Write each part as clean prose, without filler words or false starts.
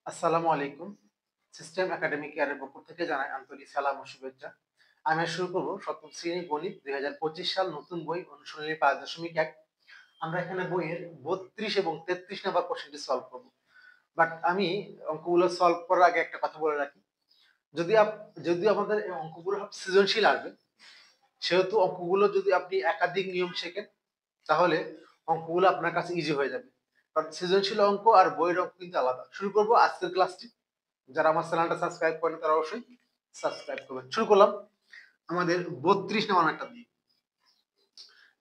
আসসালামু আলাইকুম। System academic কেয়ারের পক্ষ থেকে জানাই আন্তরিক সালাম ও শুভেচ্ছা। আমি আজ শুরু করব সপ্তম শ্রেণী গণিত ২০২৫ সাল নতুন বই অনুশীলনী ৫.১। আমরা এখানে বইয়ের ৩২ এবং ৩৩ নাম্বার কোশ্চেনটি সলভ করব। বাট আমি অঙ্কগুলো সলভ করার আগে একটা কথা বলে রাখি। যদি যদি আমাদের এই অঙ্কগুলো সৃজনশীল আসবে, সেহেতু অঙ্কগুলো যদি আপনি একাধিক নিয়ম শেখেন, তাহলে অঙ্কগুলো আপনার কাছে ইজি হয়ে যাবে। কারণ সৃজনশীল অঙ্ক আর বইয়ের অঙ্ক কিন্তু আলাদা। শুরু করব আজকের ক্লাসটি। যারা আমার চ্যানেলটা সাবস্ক্রাইব করেন তারা অবশ্যই সাবস্ক্রাইব করবেন। শুরু করলাম আমাদের ৩২ নাম্বার একটা দিয়ে।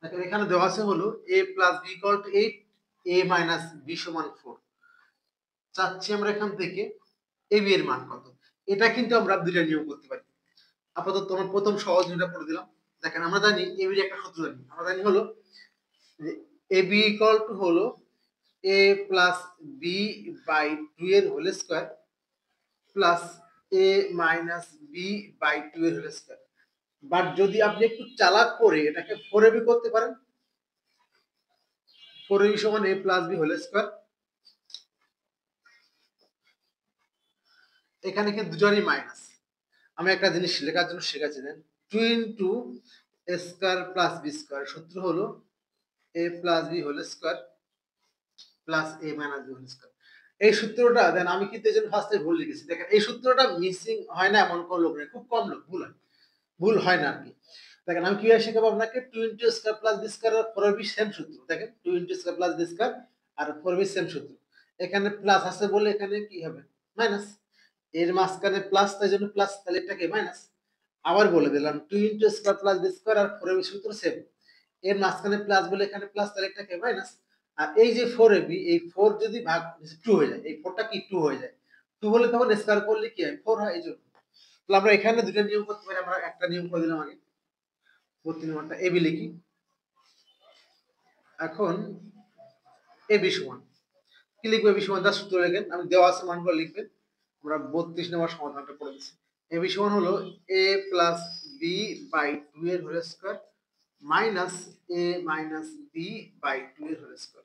দেখেন এখানে দেওয়া আছে হলো a plus b equal to 8, a minus b সমান 4। চাচ্ছি আমরা এখান থেকে ab এর মান কত। এটা কিন্তু আমরা দুইটা নিয়ম করতে পারি। আপাতত আমরা প্রথম সহজ নিয়মটা করে দিলাম। দেখেন আমরা জানি ab এর একটা সূত্র জানি। আমরা জানি হলো যে ab ইকুয়াল টু হলো a প্লাস b বাই 2 এর whole square plus a minus b by 2 এর হোল স্কয়ার। বাট যদি আপনি একটু চালাক করে এটাকে 4ab করতে পারেন, 4ab সমান a plus b whole square. এখানে কিন্তু দুটোরই মাইনাস। আমি একটা জিনিস লেখার জন্য শেখাচ্ছি, then 2 into a square plus b square. সূত্র হলো a plus b whole square plus a minus b whole square. এই সূত্রটা দেন আমি কিন্তু এজন্য ফার্স্টে ভুল লিখেছি। দেখেন এই সূত্রটা মিসিং হয় না এমন কোন লোক নেই, খুব কম লোক ভুল হয় না আর কি। দেখেন আমি কিভাবে শেখাবো আপনাকে, 2 into square plus b square আর 4ab সেম সূত্র। দেখেন 2 into square plus b square আর 4ab সেম সূত্র। এখানে প্লাস আছে বলে এখানে কি হবে মাইনাস। এর মাঝখানে প্লাস, তাই জন্য প্লাস, তাহলে এটাকে মাইনাস। আবার বলে দিলাম 2 into square plus b square আর 4ab সূত্র সেম। এর মাঝখানে প্লাস বলে এখানে প্লাস, তাহলে এটাকে মাইনাস। আর এই যে 4ab, এই 4 যদি ভাগ 2 হয়ে যায়, এই 4টা কি 2 হয়ে যায়। 2 হলে তখন স্কয়ার করলে কি হয় 4 হয়, এই জন্য। তাহলে আমরা এখানে দুটো নিয়ম করতে পারি। আমরা একটা নিয়ম করে দিলাম আগে, 32 নাম্বারটা এবি লিখি। এখন এবি সমান কি লিখবো, এবি সমান জাস্ট সূত্র লিখেন, আমি দেওয়া আছে মানগুলো লিখবেন। আমরা 32 নম্বর সমাধানটা করে দিচ্ছি। এবি সমান হলো a প্লাস বি বাই 2 এর whole square minus a minus b by 2 এর হোল স্কয়ার।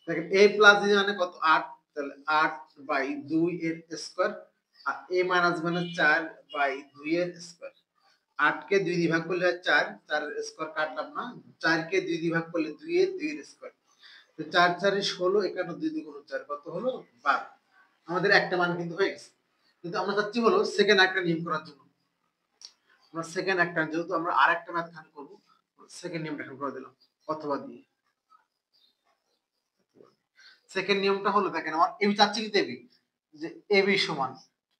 দেখেন a প্লাস বি মানে কত 8, তাহলে 8 বাই 2 এর স্কয়ার আর a মাইনাস মানে 4 বাই 2 এর স্কয়ার। 8 কে 2 দিয়ে ভাগ করলে 4, 4 এর স্কয়ার কাটলাম না। 4 কে 2 দিয়ে ভাগ করলে 2 এর স্কয়ার। তো 4 4 এ 16, এখানে 2 2 গুণ 4 কত হলো 12। আমাদের একটা মান কিন্তু হয়ে গেছে। কিন্তু আমরা চাচ্ছি হলো সেকেন্ড একটা নিয়ম করার জন্য। আমরা সেকেন্ড একটা, যেহেতু আমরা আরেকটা ম্যাথ খান করব, সেকেন্ড নিয়মটা এখন করে দিলাম অথবা দিয়ে। সেকেন্ড নিয়মটা হলো দেখেন আমার এবি চাচ্ছি কিন্তু এবি, যে এবি সমান,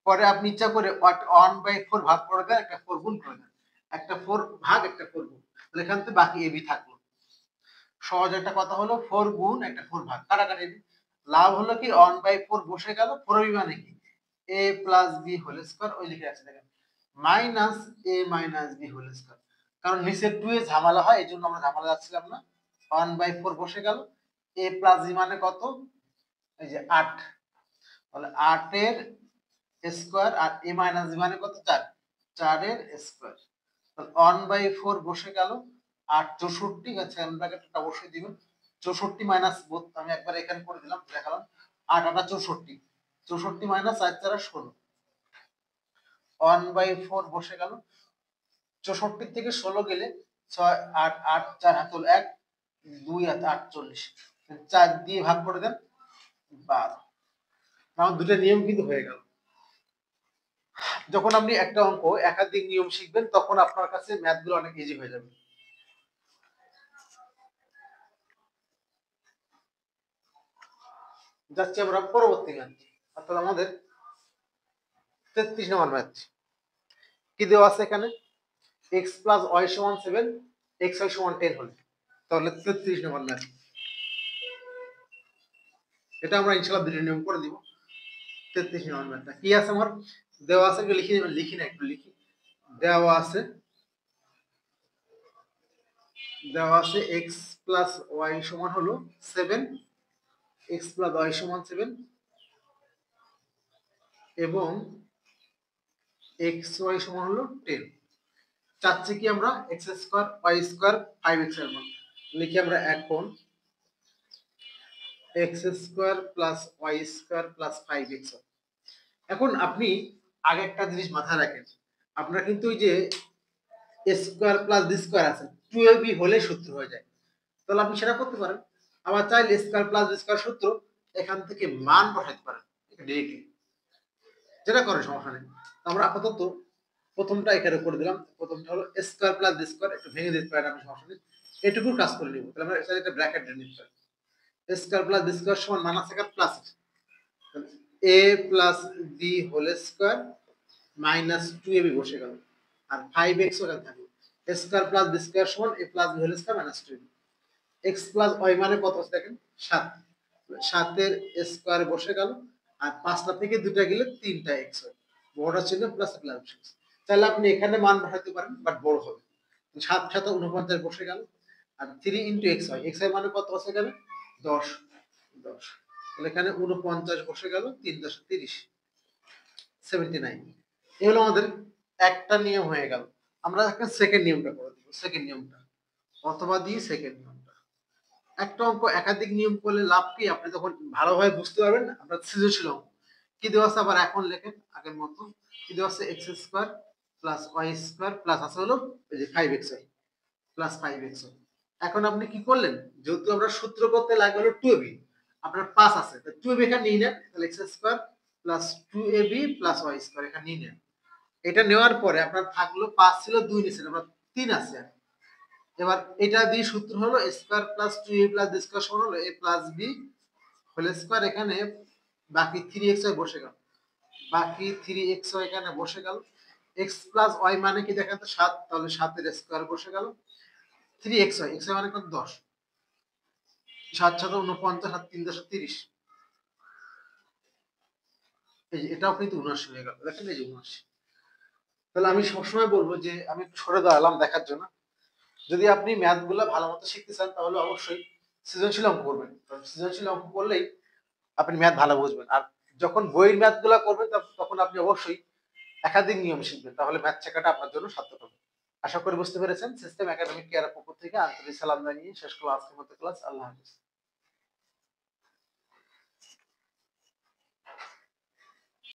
পরে আপনি ইচ্ছা করে 1/4 ভাগ করে দেন, একটা 4 গুণ করে দেন, একটা 4 ভাগ একটা 4 গুণ, তাহলে এখান থেকে বাকি এবি থাকলো। সহজ একটা কথা হলো 4 গুণ একটা 4 ভাগ কাটাকাটি। লাভ হলো কি 1/4 বসে গেল, 4ab মানে কি a plus b whole square, ওই লিখে আছে দেখেন minus a minus b whole square. কারণ নিচে 2 এ ঝামেলা হয়, এইজন্য আমরা ঝামেলা যাচ্ছিলাম না। 1/4 বসে গেল, a প্লাস b মানে কত, এই যে 8, তাহলে 8 এর স্কয়ার আর a মাইনাস b মানে কত 4, 4 এর স্কয়ার। তাহলে 1/4 বসে গেল, 8 64, আচ্ছা ব্র্যাকেটটা অবশ্যই দিবেন। 64 মাইনাস, আমি একবার এখানে করে দিলাম দেখালাম, 8 8 64, 64 মাইনাস 4 4 16, 1/4 বসে গেল। 64 থেকে 16 গেলে 6 8 8 4 হাত হলো 1 2 হাত 48, 4 দিয়ে ভাগ করে দেন 12। তাহলে দুটো নিয়ম কিন্তু হয়ে গেল। যখন আপনি একটা অঙ্ক একাধিক নিয়ম শিখবেন, তখন আপনার কাছে ম্যাথগুলো অনেক ইজি হয়ে যাবে। যাচ্ছি আমরা পরবর্তী ম্যাথ, অর্থাৎ আমাদের 33 নম্বর ম্যাথ। কি দেওয়া আছে এখানে, x প্লাস y সমান 7, xy সমান 10 হলে, তাহলে 33 নম্বর ম্যাথ। এটা আমরা ইনশাআল্লাহ দুটো নিয়ম করে দিব। 33 নম্বর ম্যাথটা কি আছে আমার দেওয়া আছে, লিখে নেবেন, লিখি না একটু লিখি। দেওয়া আছে x প্লাস y সমান হলো 7, x প্লাস y সমান 7 এবং xy সমান হলো 10। চাচ্ছি কি আমরা x square y square 5x এর মান লিখি আমরা। এখন x square plus y square plus 5x। এখন আপনি আগে একটা জিনিস মাথায় রাখেন, আপনার কিন্তু ওই যে স্কোয়ার প্লাস বি স্কোয়ার আছে 2ab হলে সূত্র হয়ে যায়, তাহলে আপনি সেটা করতে পারেন। আবার চাইলে স্কোয়ার প্লাস বি স্কোয়ার সূত্র এখান থেকে মান বসাইতে পারেন ডিরেক্টলি, যেটা করে সমস্যা নেই। আমরা আপাতত প্রথমটা এখানে করে দিলাম, প্রথমটা হলো স্কোয়ার প্লাস বি স্কোয়ার, একটু ভেঙে দিতে পারেন আপনি, সমস্যা নেই। এটুকু কাজ করে নিব, তাহলে আমরা এখানে একটা ব্র্যাকেট দিয়ে নিতে পারি। স্কোয়ার প্লাস বি স্কোয়ার সমান মান আছে plus a plus b whole square minus 2ab বসে গেল, আর 5x ওখানে থাকলো। স্কোয়ার প্লাস বি স্কোয়ার সমান a plus b whole square minus 2ab। X plus y মানে কত আছে দেখেন 7, 7 এর স্কোয়ার বসে গেল, আর 5টা থেকে 2টা গেলে 3টা এক্স হয়, বড়টা ছিল প্লাস প্লাস। তাহলে আপনি এখানে মান বসাতে পারেন, বাট বড় হবে। 7 7 49 বসে গেল, আর 3 ইন্টু এক্স হয়, এক্স এর মানে কত আছে এখানে 10, 10। তাহলে এখানে 49 বসে গেল, 3 10 30, 79। এই হলো আমাদের একটা নিয়ম হয়ে গেল। আমরা একটা সেকেন্ড নিয়মটা করে দেব, সেকেন্ড নিয়মটা অথবা দিয়ে সেকেন্ড নিয়মটা। একটা অঙ্ক একাধিক নিয়ম করলে লাভ কি, আপনি তখন ভালোভাবে বুঝতে পারবেন। আমরা সৃজনশীল অঙ্ক কি দেওয়া আছে আবার এখন লেখেন আগের মতো, কি দেওয়া আছে x square plus y square plus আছে হলো এই যে 5x Y plus 5x Y. এখন আপনি কি করলেন, যেহেতু আমরা সূত্র করতে লাগে হলো 2ab, আপনার 5 আছে তাই 2ab এখানে নিয়ে নেন, তাহলে x square plus 2ab plus y square এখানে নিয়ে নেন। এটা নেওয়ার পরে আপনার থাকলো 5 ছিল 2 নিচে, আমরা 3 আছে। এবার এটা দিয়ে সূত্র হলো square plus 2a plus b square সমান হলো a plus b whole square, এখানে বাকি 3xy বসে গেল, বাকি 3xy এখানে বসে গেল। x প্লাস y মানে কি দেখেন তো 7, তাহলে 7 এর স্কয়ার বসে গেল। 3xy xy মানে কত 10, 7 7 49 আর 3 10 30, এই যে এটাও কিন্তু 79 হয়ে গেল, দেখেন এই যে 79। তাহলে আমি সবসময় বলবো যে আমি সরে দাঁড়ালাম দেখার জন্য, যদি আপনি ম্যাথ গুলা ভালো মতো শিখতে চান তাহলে অবশ্যই সৃজনশীল অঙ্ক করবেন, কারণ সৃজনশীল অঙ্ক করলেই আপনি ম্যাথ ভালো বুঝবেন। আর যখন বইয়ের ম্যাথ গুলা করবেন তখন আপনি অবশ্যই একাধিক নিয়ম শিখবেন, তাহলে ম্যাথ শেখাটা আপনার জন্য সার্থক হবে। আশা করি বুঝতে পেরেছেন। সিস্টেম একাডেমিক কেয়ার পক্ষ থেকে আন্তরিক সালাম জানিয়ে শেষ করলাম আজকের মতো ক্লাস। আল্লাহ হাফিজ।